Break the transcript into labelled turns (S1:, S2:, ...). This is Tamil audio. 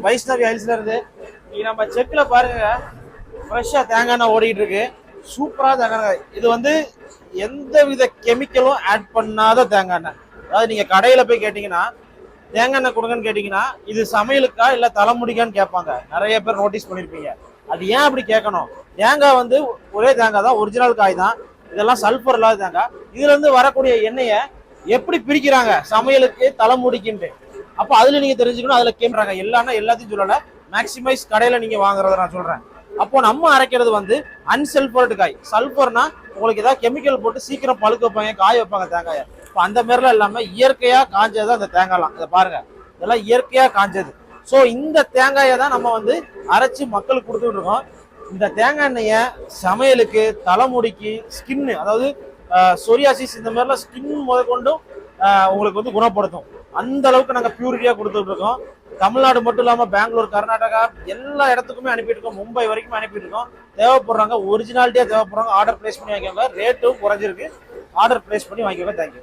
S1: வைஷ்ணவி ஹில்ஸ்ல இருந்து நீங்க நம்ம செக்ல பாருங்க, ஃப்ரெஷ்ஷா தேங்காய் எண்ணெய் ஓடிட்டு இருக்கு. சூப்பரா தேங்காய் எண்ணெய். இது வந்து எந்த வித கெமிக்கலும் ஆட் பண்ணாத தேங்காய் எண்ணெய். அதாவது நீங்க கடையில போய் கேட்டீங்கன்னா தேங்காய் எண்ணெய் கொடுங்கன்னு கேட்டீங்கன்னா இது சமையலுக்கா இல்ல தலைமுடிக்கான்னு கேட்பாங்க. நிறைய பேர் நோட்டீஸ் பண்ணிருப்பீங்க. அது ஏன் அப்படி கேட்கணும்? தேங்காய் வந்து ஒரே தேங்காய் தான், ஒரிஜினல் காய் தான். இதெல்லாம் சல்பர் இல்லாத தேங்காய். இதுல இருந்து வரக்கூடிய எண்ணெயை எப்படி பிரிக்கிறாங்க சமையலுக்கு தலைமுடிக்குன்ட்டு. அப்போ அதுல நீங்க தெரிஞ்சுக்கணும். அதுல கேட்கறாங்க எல்லாத்தையும் சொல்லல, மேக்சிமைஸ் கடையில நீங்க வாங்குறத நான் சொல்றேன். அப்போ நம்ம அரைக்கிறது வந்து அன்சல்பர்டு காய். சல்பர்னா உங்களுக்கு ஏதாவது கெமிக்கல் போட்டு சீக்கிரம் பழுக்க வைப்பாங்க, காய வைப்பாங்க தேங்காயை. இப்போ அந்த மாதிரிலாம் இல்லாம இயற்கையா காஞ்சது அந்த தேங்காய்லாம். இதை பாருங்க, இதெல்லாம் இயற்கையா காஞ்சது. ஸோ இந்த தேங்காயை தான் நம்ம வந்து அரைச்சு மக்களுக்கு கொடுத்துட்டு இருக்கோம். இந்த தேங்காய் எண்ணெயை சமையலுக்கு, தலைமுடிக்கு, ஸ்கின்னு, அதாவது சொரியாசிஸ் இந்த மாதிரிலாம் ஸ்கின் முதற்கொண்டும் உங்களுக்கு வந்து குணப்படுத்தும். அந்த அளவுக்கு நாங்கள் பியூரிட்டியா கொடுத்துட்டு இருக்கோம். தமிழ்நாடு மட்டும் இல்லாம பெங்களூர், கர்நாடகா எல்லா இடத்துக்குமே அனுப்பிட்டு இருக்கோம். மும்பை வரைக்கும் அனுப்பிட்டு இருக்கோம். தேவைப்படுறாங்க, ஒரிஜினாலிட்டியா தேவைப்படுறாங்க, ஆர்டர் பிளேஸ் பண்ணி வாங்கிக்கோங்க. ரேட்டும் குறைஞ்சிருக்கு. ஆர்டர் பிளேஸ் பண்ணி வாங்கிக்கோங்க. தேங்க்யூ.